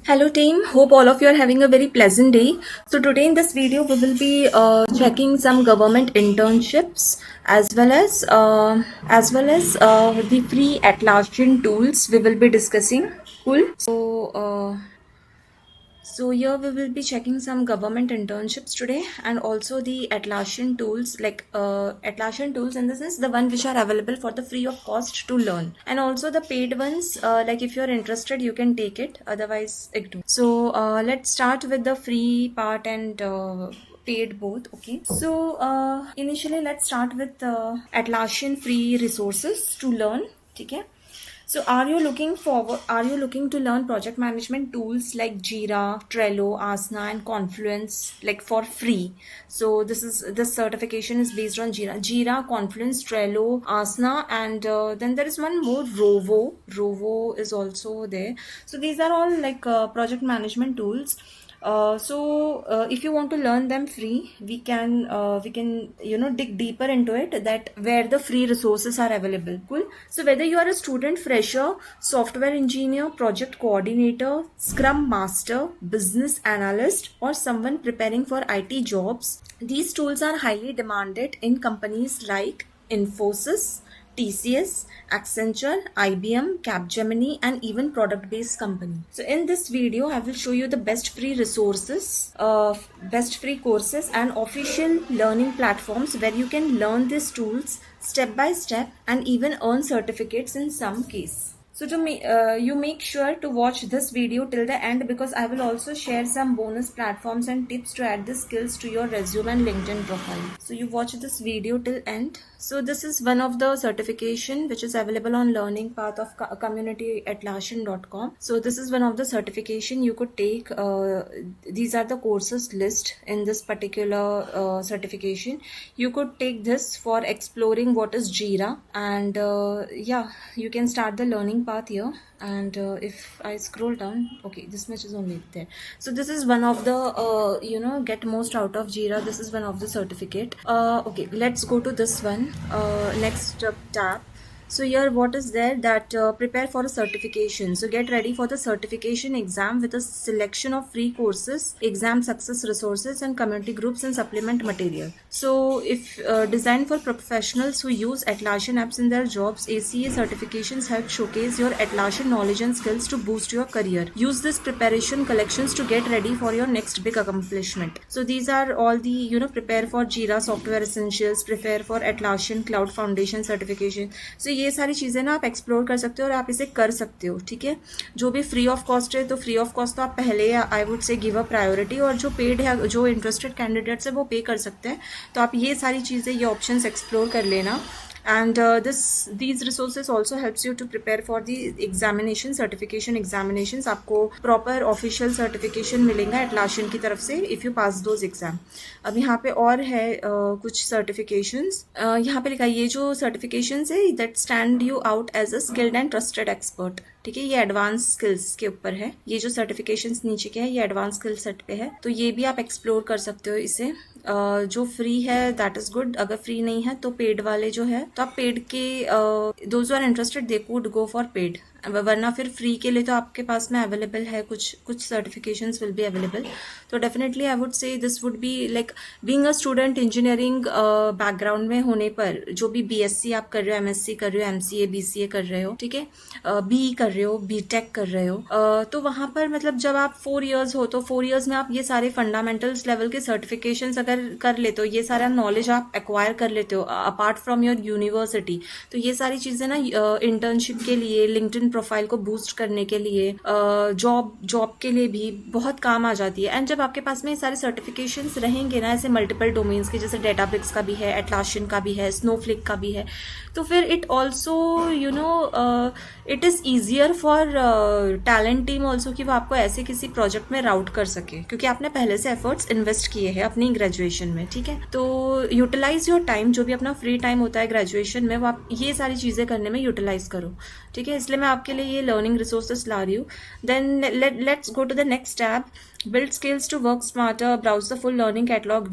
Hello team, hope all of you are having a very pleasant day. So today in this video we will be checking some government internships as well as the free Atlassian tools we will be discussing. Cool. So here we will be checking some government internships today and also the Atlassian tools like Atlassian tools in the sense the one which are available for the free of cost to learn, and also the paid ones like if you're interested you can take it, otherwise ignore. So let's start with the free part and paid both. Okay, so initially let's start with Atlassian free resources to learn. Okay. So are you looking to learn project management tools like Jira, Trello, Asana and Confluence like for free? So this certification is based on Jira, Confluence, Trello, Asana, and then there is one more, Rovo. Rovo is also there. So these are all like project management tools. If you want to learn them free, we can dig deeper into it, that where the free resources are available. Cool. So whether you are a student, fresher, software engineer, project coordinator, scrum master, business analyst, or someone preparing for IT jobs, these tools are highly demanded in companies like Infosys, TCS, Accenture, IBM, Capgemini, and even product-based company. So in this video, I will show you the best free resources, best free courses and official learning platforms where you can learn these tools step by step and even earn certificates in some case. So you make sure to watch this video till the end, because I will also share some bonus platforms and tips to add the skills to your resume and LinkedIn profile. So you watch this video till end. So this is one of the certification which is available on learning path of community@atlassian.com. So this is one of the certification you could take. These are the courses list in this particular certification. You could take this for exploring what is Jira, and you can start the learning path here. And if I scroll down, okay, this much is only there. So this is one of the get most out of Jira. This is one of the certificate. Okay, let's go to this one. Next tab. So here what is there, that prepare for a certification. So get ready for the certification exam with a selection of free courses, exam success resources and community groups and supplement material. So if designed for professionals who use Atlassian apps in their jobs, ACA certifications help showcase your Atlassian knowledge and skills to boost your career. Use this preparation collections to get ready for your next big accomplishment. So these are all the prepare for Jira software essentials, prepare for Atlassian cloud foundation certification. So ये सारी चीज़ें ना आप explore कर सकते हो और आप इसे कर सकते हो. ठीक है, जो भी फ्री ऑफ कॉस्ट है तो फ्री ऑफ कॉस्ट तो आप पहले आई वुड से गिव अ प्रायोरिटी, और जो पेड है, जो इंटरेस्टेड कैंडिडेट्स है वो पे कर सकते हैं. तो आप ये सारी चीज़ें, ये ऑप्शंस एक्सप्लोर कर लेना. And these resources also helps you to prepare for the examination, certification examinations. आपको proper official certification मिलेगा Atlassian की तरफ से if you pass those exam. अब यहाँ पे और है कुछ certifications. यहाँ पे लिखा है ये जो certifications है that stand you out as a skilled and trusted expert. ठीक है, ये एडवांस स्किल्स के ऊपर है. ये जो सर्टिफिकेशंस नीचे के है ये एडवांस स्किल सेट पे है. तो ये भी आप एक्सप्लोर कर सकते हो इसे. जो फ्री है दैट इज गुड. अगर फ्री नहीं है तो पेड वाले जो है, तो आप पेड के those are interested they could go for paid. वरना फिर फ्री के लिए तो आपके पास में अवेलेबल है, कुछ सर्टिफिकेशंस विल बी अवेलेबल. तो डेफिनेटली आई वुड से this would be like being a student engineering background में होने पर, जो भी बीएससी आप कर रहे हो, एमएससी कर रहे हो, एमसीए बीसीए कर रहे हो, ठीक है, बी कर रहे हो, बीटेक कर रहे हो, तो वहां पर मतलब जब आप 4 इयर्स हो तो 4 इयर्स में आप ये सारे फंडामेंटल्स लेवल के सर्टिफिकेशंस अगर कर लेते हो, ये सारा नॉलेज आप एक्वायर कर लेते हो अपार्ट फ्रॉम योर यूनिवर्सिटी, तो ये सारी चीजें ना इंटर्नशिप के लिए, लिंक्डइन प्रोफाइल को बूस्ट करने के लिए, जॉब के लिए भी बहुत काम आ जाती है. एंड जब आपके पास में ये सारे सर्टिफिकेशंस रहेंगे ना, ऐसे मल्टीपल डोमेन्स के, जैसे डेटाब्रिक्स का भी है, एटलासियन का भी है, स्नोफ्लिक का भी है, तो फिर it also it is easier for talent team also कि वो आपको ऐसे किसी प्रोजेक्ट में राउट कर सके, क्योंकि आपने पहले से एफर्ट्स इन्वेस्ट किए हैं अपनी ग्रेजुएशन में. ठीक है, तो यूटिलाइज योर टाइम, जो भी अपना फ्री टाइम होता है ग्रेजुएशन में, वो आप ये सारी चीजें करने में यूटिलाइज करो. ठीक है, इसलिए मैं आपके लिए ये लर्निंग रिसोर्सेस ला रही हूँ. Then let's go to the next tab. Build skills to work smarter. Browse the full learning catalog.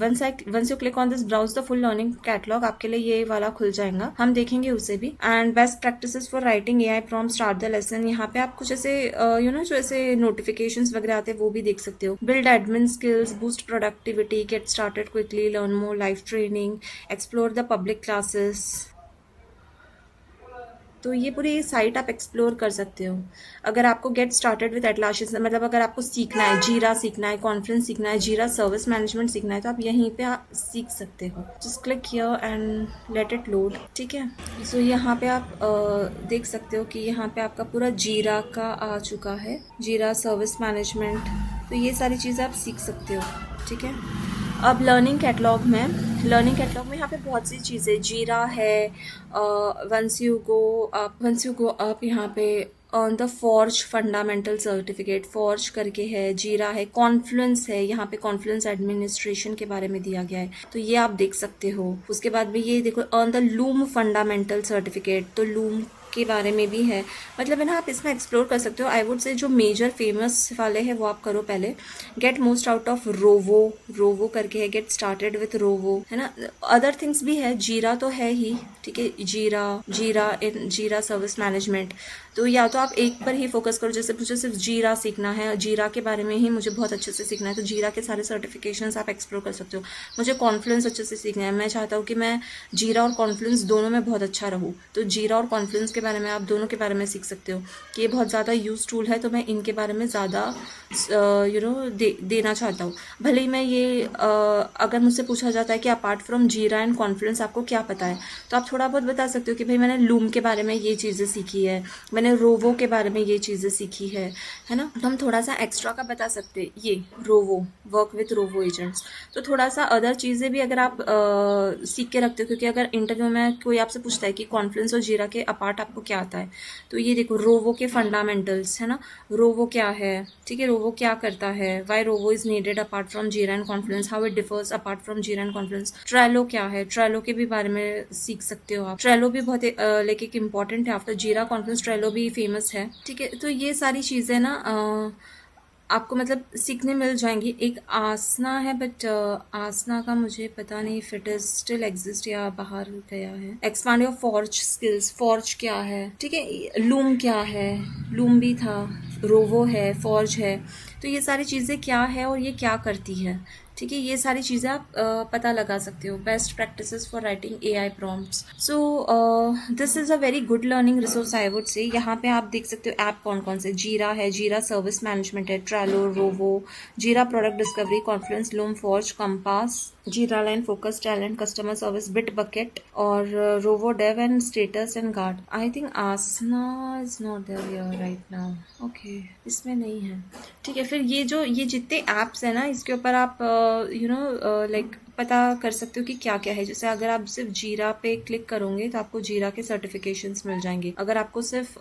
Once you click on this browse the full learning catalog, आपके लिए ये वाला खुल जाएगा. हम देखेंगे उसे भी. And best practices for writing AI prompt. Start the lesson. यहाँ पे आप कुछ ऐसे जो ऐसे notifications वगैरह आते हैं वो भी देख सकते हो. Build admin skills. Boost productivity. Get started quickly. Learn more live training. Explore the public classes. तो ये पूरी साइट आप एक्सप्लोर कर सकते हो. अगर आपको गेट स्टार्टेड विद एटलासियन, मतलब अगर आपको सीखना है, जीरा सीखना है, कॉन्फ्रेंस सीखना है, जीरा सर्विस मैनेजमेंट सीखना है, तो आप यहीं पे सीख सकते हो. Just click here and let it load. ठीक है. सो यहाँ पे आप देख सकते हो कि यहाँ पे आपका पूरा जीरा का आ चुका है, जीरा सर्विस मैनेजमेंट. तो ये सारी चीज़ें आप सीख सकते हो. ठीक है. अब लर्निंग कैटलॉग में यहाँ पे बहुत सी चीज़ें, जीरा है, वंस यू गो अप यहाँ पे on the forge fundamental certificate, forge करके है, जीरा है, कॉन्फ्लुएंस है, यहाँ पे कॉन्फ्लुएंस एडमिनिस्ट्रेशन के बारे में दिया गया है, तो ये आप देख सकते हो. उसके बाद भी ये देखो on the loom fundamental certificate, तो लूम के बारे में भी है. मतलब है ना, आप इसमें एक्सप्लोर कर सकते हो. आई वुड से जो मेजर फेमस वाले हैं वो आप करो पहले. गेट मोस्ट आउट ऑफ रोवो करके है, गेट स्टार्टेड विथ रोवो, है ना. अदर थिंग्स भी है, जीरा तो है ही. ठीक है. Jira service management. तो या तो आप एक पर ही फोकस करो. जैसे मुझे सिर्फ जीरा सीखना है, जीरा के बारे में ही मुझे बहुत अच्छे से सीखना है, तो जीरा के सारे सर्टिफिकेशंस आप एक्सप्लोर कर सकते हो. मुझे कॉन्फ्लुएंस अच्छे से सीखना है, मैं चाहता हूँ कि मैं जीरा और कॉन्फ्लुएंस दोनों में बहुत अच्छा रहूँ, तो जीरा और कॉन्फ्लुएंस के बारे में आप दोनों के बारे में सीख सकते हो कि ये बहुत ज़्यादा यूज टूल है, तो मैं इनके बारे में ज़्यादा देना चाहता हूँ. भले ही मैं ये अगर मुझसे पूछा जाता है कि apart from Jira and Confluence आपको क्या पता है, तो आप थोड़ा बहुत बता सकते हो कि भाई मैंने लूम के बारे में ये चीज़ें सीखी है, मैंने रोवो के बारे में ये चीज़ें सीखी है ना. तो हम थोड़ा सा एक्स्ट्रा का बता सकते हैं. ये रोवो, वर्क विथ रोवो एजेंट्स. तो थोड़ा सा अदर चीज़ें भी अगर आप सीख के रखते हो, क्योंकि अगर इंटरव्यू में कोई आपसे पूछता है कि कॉन्फ्लुएंस और जीरा के अपार्ट आपको क्या आता है, तो ये देखो रोवो के फंडामेंटल्स, है ना. रोवो क्या है, ठीक है, रोवो क्या करता है, why Rovo is needed apart from Jira and Confluence, how it differs apart from Jira and Confluence. Trello क्या है, ट्रेलो के भी बारे में सीख सकते हो आप. ट्रेलो भी बहुत लाइक एक इम्पॉर्टेंट है. आफ्टर जीरा कॉन्फ्लुएंस ट्रेलो भी फेमस है. ठीक है. तो ये सारी चीज़ें ना आपको मतलब सीखने मिल जाएंगी. एक आसना है, बट आसना का मुझे पता नहीं if it is still exist या बाहर गया है. Expand your forge skills, forge क्या है, ठीक है. लूम क्या है, लूम भी था. रोवो है, फॉर्ज है. तो ये सारी चीज़ें क्या है और ये क्या करती है, ठीक है. ये सारी चीज़ें आप पता लगा सकते हो. Best practices for writing AI prompts. So this is a very good learning resource I would से. यहाँ पे आप देख सकते हो ऐप कौन कौन से. जीरा है, जीरा सर्विस मैनेजमेंट है, Trello, Rovo, Jira product discovery, Confluence, Loom, Forge, Compass, Jira line, focus, talent, customer service, Bitbucket और Rovo dev and status and guard. I think Asana is not there here right now. Okay, इसमें नहीं है. ठीक है. फिर ये जितने apps है ना, इसके ऊपर आप लाइक पता कर सकते हो कि क्या क्या है. जैसे अगर आप सिर्फ जीरा पे क्लिक करोगे तो आपको जीरा के सर्टिफिकेशंस मिल जाएंगे. अगर आपको सिर्फ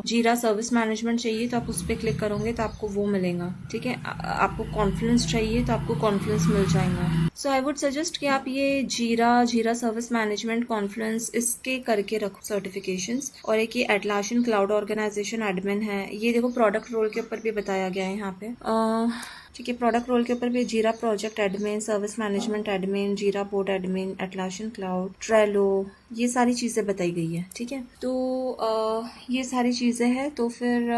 जीरा सर्विस मैनेजमेंट चाहिए तो आप उस पर क्लिक करोगे तो आपको वो मिलेगा. ठीक है. आपको कॉन्फ्लुएंस चाहिए तो आपको कॉन्फ्लुएंस मिल जाएगा. सो आई वुड सजेस्ट कि आप ये जीरा सर्विस मैनेजमेंट, कॉन्फ्लुएंस इसके करके रखो सर्टिफिकेशंस. और एक ये एटलासियन क्लाउड ऑर्गेनाइजेशन एडमिन है. ये देखो प्रोडक्ट रोल के ऊपर भी बताया गया है यहाँ पे. ठीक है. प्रोडक्ट रोल के ऊपर भी Jira project admin, service management admin, Jira board admin, Atlassian cloud, Trello, ये सारी चीज़ें बताई गई है. ठीक है. तो ये सारी चीज़ें हैं. तो फिर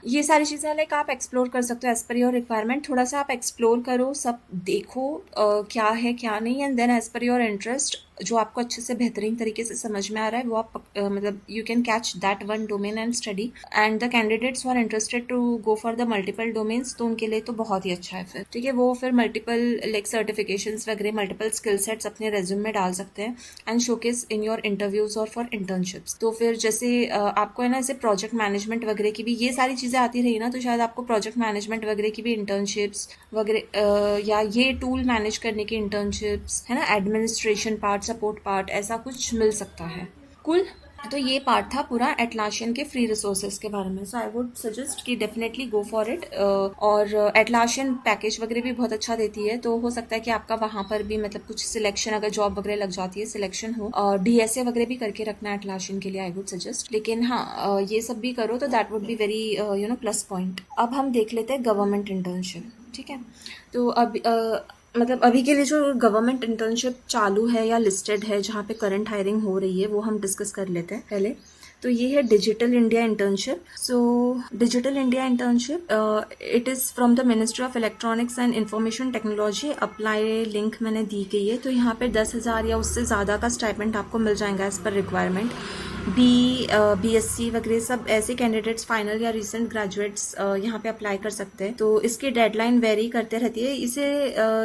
ये सारी चीज़ें लाइक आप एक्सप्लोर कर सकते हो एज पर योर रिक्वायरमेंट. थोड़ा सा आप एक्सप्लोर करो, सब देखो क्या है क्या नहीं, and then as per your interest जो आपको अच्छे से बेहतरीन तरीके से समझ में आ रहा है वो आप मतलब you can catch that one domain and study. And the candidates are interested to go for the multiple domains, तो उनके लिए तो बहुत ही अच्छा है फिर. ठीक है. वो फिर मल्टीपल लाइक सर्टिफिकेशंस वगैरह, मल्टीपल स्किल सेट्स अपने रेज्यूम में डाल सकते हैं and showcase in your interviews और फॉर इंटर्नशिप्स. तो फिर जैसे आपको है ना ऐसे प्रोजेक्ट मैनेजमेंट वगैरह की भी ये सारी चीज़ें आती रही ना, तो शायद आपको प्रोजेक्ट मैनेजमेंट वगैरह की भी इंटर्नशिप्स वगैरह या ये टूल मैनेज करने की इंटर्नशिप्स, है ना, एडमिनिस्ट्रेशन पार्ट, सपोर्ट पार्ट, ऐसा कुछ मिल सकता है. कूल. तो ये पार्ट था पूरा एटलाशियन के फ्री रिसोर्सेज के बारे में. सो आई वुड सजेस्ट कि डेफिनेटली गो फॉर इट. और एटलाशियन पैकेज वगैरह भी बहुत अच्छा देती है, तो हो सकता है कि आपका वहां पर भी मतलब कुछ सिलेक्शन, अगर जॉब वगैरह लग जाती है, सिलेक्शन हो, और डीएसए वगैरह भी करके रखना एटलाशियन के लिए, आई वुड सजेस्ट. लेकिन हाँ, ये सब भी करो तो that would be very plus point. अब हम देख लेते हैं गवर्नमेंट इंटर्नशिप. ठीक है, तो अब मतलब अभी के लिए जो गवर्नमेंट इंटर्नशिप चालू है या लिस्टेड है, जहाँ पे करंट हायरिंग हो रही है, वो हम डिस्कस कर लेते हैं पहले. तो ये है digital India internship. So digital India internship, it is from the ministry of electronics and information technology. Apply link मैंने दी गई है. तो यहाँ पे 10,000 या उससे ज़्यादा का स्टाइपेंड आपको मिल जाएगा एज पर रिक्वायरमेंट. बीएससी वगैरह सब ऐसे कैंडिडेट्स, फाइनल या रिसेंट ग्रेजुएट्स यहाँ पे अप्लाई कर सकते हैं. तो इसकी डेडलाइन वेरी करते रहती है.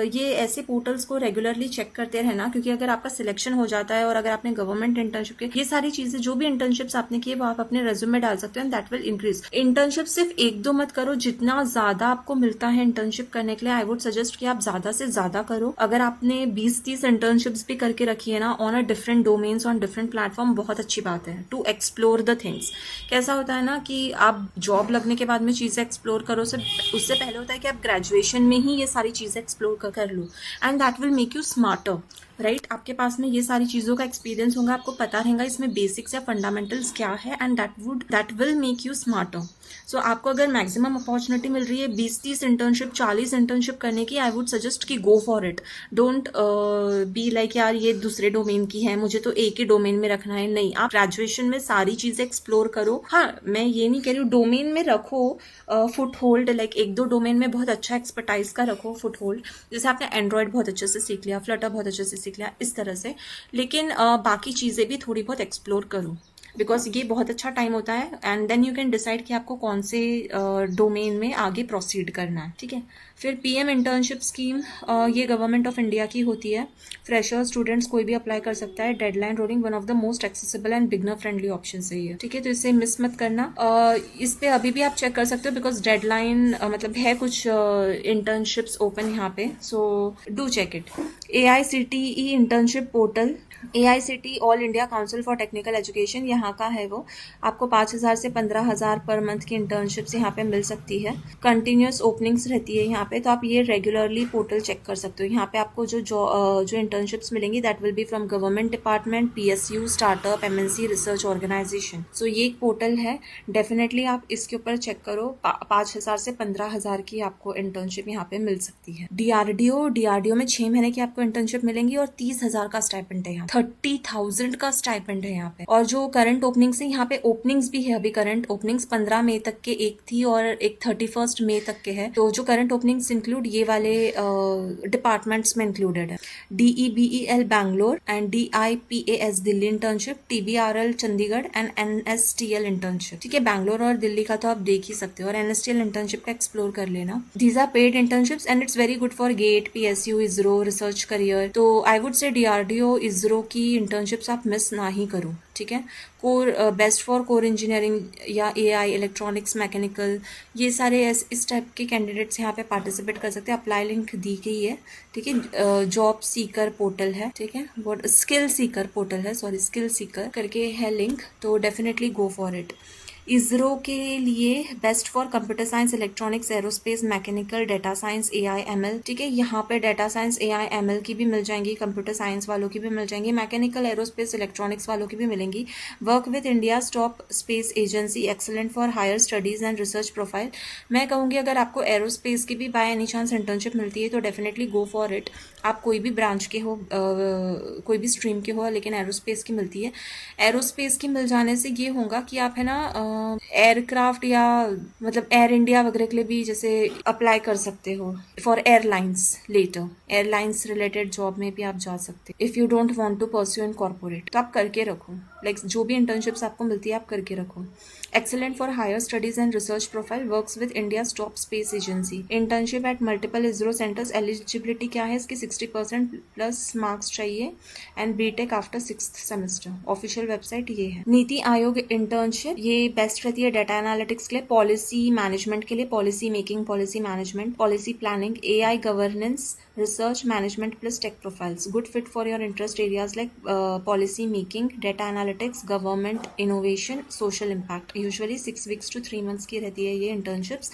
ये ऐसे पोर्टल्स को रेगुलरली चेक करते रहना, क्योंकि अगर आपका सिलेक्शन हो जाता है और अगर आपने गवर्नमेंट इंटर्नशिप के, ये सारी चीजें, जो भी इंटर्नशिप्स आपने किए, वो आप अपने रेज्यूमे में डाल सकते हैं. That will increase. इंटर्नशिप सिर्फ 1-2 मत करो. जितना ज्यादा आपको मिलता है इंटर्नशिप करने के लिए, आई वुड सजेस्ट कि आप ज्यादा से ज्यादा करो. अगर आपने 20-30 इंटर्नशिप्स भी करके रखी है ना, on a different domains, on different platform, बहुत अच्छी बात है टू एक्सप्लोर द थिंग्स. कैसा होता है ना कि आप जॉब लगने के बाद में चीजें एक्सप्लोर करो, उससे पहले होता है कि आप ग्रेजुएशन में ही ये सारी चीजें एक्सप्लोर कर लो, and that will make you smarter. Right, आपके पास में ये सारी चीजों का एक्सपीरियंस होगा, आपको पता रहेगा इसमें बेसिक्स या फंडामेंटल्स क्या है, and that will make you smarter. So आपको अगर मैक्सिमम अपॉर्चुनिटी मिल रही है 20-30 इंटर्नशिप, 40 इंटर्नशिप करने की, आई वुड सजेस्ट कि go for it. Don't be like यार ये दूसरे डोमेन की है, मुझे तो एक ही डोमेन में रखना है. नहीं, आप ग्रेजुएशन में सारी चीजें एक्सप्लोर करो. हाँ, मैं ये नहीं कह रही हूँ डोमेन में रखो फुट होल्ड, लाइक 1-2 डोमेन में बहुत अच्छा एक्सपर्टाइज का रखो फुट होल्ड. जैसे आपने एंड्रॉयड बहुत अच्छे से सीख लिया, फ्लटर बहुत अच्छे से सीख लिया, इस तरह से. लेकिन बाकी चीजें भी थोड़ी बहुत एक्सप्लोर करो, बिकॉज ये बहुत अच्छा टाइम होता है, and then you can decide कि आपको कौन से डोमेन में आगे प्रोसीड करना है. ठीक है, फिर पीएम इंटर्नशिप स्कीम, ये गवर्नमेंट ऑफ इंडिया की होती है. फ्रेशर स्टूडेंट्स कोई भी अप्लाई कर सकता है. Deadline rolling, one of the most accessible and beginner friendly option है ये. ठीक है, तो इसे मिस मत करना. इस पे अभी भी आप चेक कर सकते हो, बिकॉज डेडलाइन मतलब है कुछ इंटर्नशिप्स ओपन यहाँ पे. So do check it. AICTE internship portal, AICTE all India council for technical education, यहाँ का है वो. आपको 5,000 से 15,000 पर मंथ की इंटर्नशिप्स यहाँ पे मिल सकती है. कंटिन्यूस ओपनिंग्स रहती है यहाँ पे, तो आप ये रेगुलरली पोर्टल चेक कर सकते हो. यहाँ पे आपको जो इंटर्नशिप्स मिलेंगी, that will be from government department, PSU, startup, MNC, research organisation. सो ये एक पोर्टल है, डेफिनेटली आप इसके ऊपर चेक करो. 5,000 से 15,000 की आपको इंटर्नशिप यहाँ पे मिल सकती है. DRDO में 6 महीने की आपको इंटर्नशिप मिलेंगी और 30,000 का स्टाइपेंड है यहाँ. 30,000 का स्टाइपेंड है यहाँ पे. और जो करंट ओपनिंग्स है, यहाँ पे ओपनिंग्स भी है अभी. करंट ओपनिंग्स 15 मई तक के एक थी और एक 31 मई तक के है. तो जो करंट ओपनिंग्स इंक्लूड ये वाले डिपार्टमेंट्स में इंक्लूडेड है. DEBEL Bangalore and DIPAS Delhi internship, TBRL Chandigarh and NSTL internship. ठीक है, बैंगलोर और दिल्ली का तो आप देख ही सकते हो, और NSTL इंटर्नशिप का एक्सप्लोर कर लेना. These are paid internships and it's very good for GATE, PSU, ISRO, research career. तो I would say DRDO, ISRO की इंटर्नशिप्स आप मिस ना ही करो. ठीक है, core best for core engineering या AI, इलेक्ट्रॉनिक्स, मैकेनिकल, ये सारे इस टाइप के कैंडिडेट्स यहाँ पे पार्टिसिपेट कर सकते हैं. अप्लाई लिंक दी गई है. ठीक है, जॉब सीकर पोर्टल है. ठीक है, वो स्किल सीकर पोर्टल है, सॉरी स्किल सीकर करके है लिंक. तो definitely go for it. ISRO के लिए best for computer science, electronics, aerospace, mechanical, data science, AI, ML. ठीक है, यहाँ पे डेटा साइंस, AI, ML की भी मिल जाएंगी, कंप्यूटर साइंस वालों की भी मिल जाएंगी, मैकेनिकल, एरोस्पेस, इलेक्ट्रॉनिक्स वालों की भी मिलेंगी. Work with India top space agency, excellent for higher studies and research profile. मैं कहूँगी अगर आपको एरोस्पेस की भी बाय एनी चांस इंटर्नशिप मिलती है तो डेफिनेटली गो फॉर इट. आप कोई भी ब्रांच के हो, कोई भी स्ट्रीम के हो, लेकिन एरोस्पेस की मिलती है. एरोस्पेस की मिल जाने से ये होगा कि आप है ना एयरक्राफ्ट या मतलब एयर इंडिया वगैरह के लिए भी जैसे अप्लाई कर सकते हो for airlines. Later airlines related job में भी आप जा सकते हो if you don't want to pursue in corporate. तो आप करके रखो, लाइक जो भी इंटर्नशिप्स आपको मिलती है आप करके रखो. Excellent for higher studies and research profile, works with India top space agency. Internship at multiple ISRO centres. Eligibility क्या है इसकी? 60% प्लस मार्क्स चाहिए and BTech after 6th semester. Official website ये है. नीति आयोग इंटर्नशिप, ये बेस्ट रहती है डाटा एनालिटिक्स के लिए, पॉलिसी मैनेजमेंट के लिए, policy making, policy management, policy planning, AI governance, research management plus tech profiles, good fit for your interest areas like policy making, data analytics, government innovation, social impact. Usually 6 weeks to 3 months की रहती है ये internships.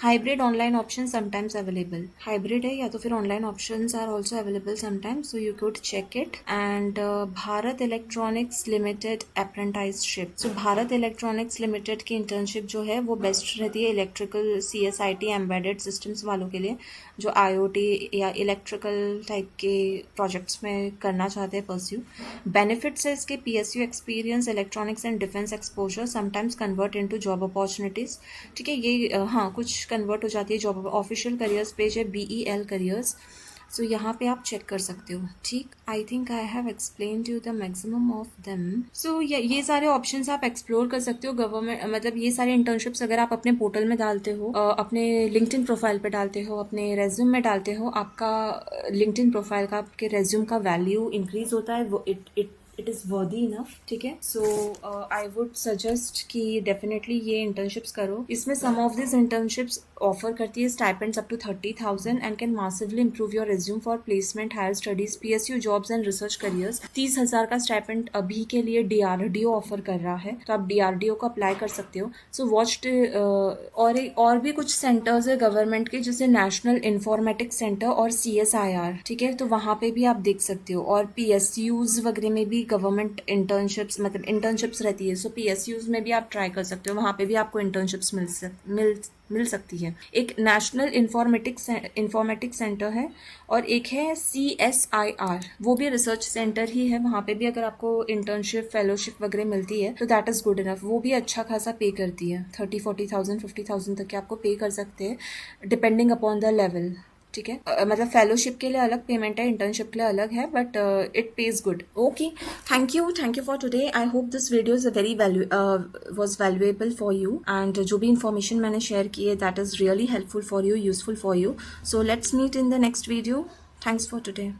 Hybrid online options sometimes available. Hybrid है या तो फिर online options are also available sometimes, so you could check it. And Bharat Electronics Limited apprenticeship. So Bharat Electronics Limited की internship जो है वो बेस्ट रहती है इलेक्ट्रिकल CSIT एम्बेडेड सिस्टम्स वालों के लिए, जो IoT या इलेक्ट्रिकल टाइप के प्रोजेक्ट्स में करना चाहते हैं परस्यू. बेनिफिट्स है इसके PSU experience, electronics and defence exposure, sometimes convert into job opportunities. ठीक है, ये हाँ कुछ कन्वर्ट हो जाती है जॉब. ऑफिशियल करियर्स पेज है BEL करियर्स. सो यहाँ पे आप चेक कर सकते हो. ठीक, I think I have explained you the maximum of them. So ये सारे ऑप्शंस आप एक्सप्लोर कर सकते हो. गवर्नमेंट मतलब ये सारे इंटर्नशिप्स अगर आप अपने पोर्टल में डालते हो, अपने लिंक्डइन प्रोफाइल पे डालते हो, अपने रेज्यूम में डालते हो, आपका लिंक्डइन प्रोफाइल का, आपके रेज्यूम का वैल्यू इंक्रीज होता है. वो इट इज़ वर्दी इनफ. ठीक है, सो आई वुड सजेस्ट कि डेफिनेटली ये इंटर्नशिप्स करो. इसमें some of this internships offer करती है stipends up to 30,000 and can massively improve your resume for placement, higher studies, PSU jobs and research careers. 30,000 का स्टाइपेंड अभी के लिए DRDO ऑफर कर रहा है, तो आप DRDO को अप्लाई कर सकते हो. So watch. और भी कुछ सेंटर्स है गवर्नमेंट के, जैसे नेशनल इंफॉर्मेटिक्स सेंटर और CSIR. ठीक है, तो वहाँ पे भी आप देख सकते हो. और PSUs वगैरह में भी गवर्नमेंट इंटर्नशिप्स मतलब इंटर्नशिप्स रहती है. सो PSUs में भी आप ट्राई कर सकते हो, वहाँ पे भी आपको इंटर्नशिप्स मिल सकती है. एक नेशनल इंफॉर्मेटिक्स सेंटर है और एक है CSIR, वो भी रिसर्च सेंटर ही है. वहाँ पे भी अगर आपको इंटर्नशिप, फेलोशिप वगैरह मिलती है तो दैट इज़ गुड इनफ. वो भी अच्छा खासा पे करती है, 30-40,000 50,000 तक के आपको पे कर सकते हैं डिपेंडिंग अपॉन द लेवल. ठीक है, मतलब फेलोशिप के लिए अलग पेमेंट है, इंटर्नशिप के लिए अलग है, but it pays good. Okay, thank you for today. I hope this video is very was valuable for you, and जो भी इन्फॉर्मेशन मैंने शेयर की है that is really helpful for you, useful for you. So let's meet in the next video. Thanks for today.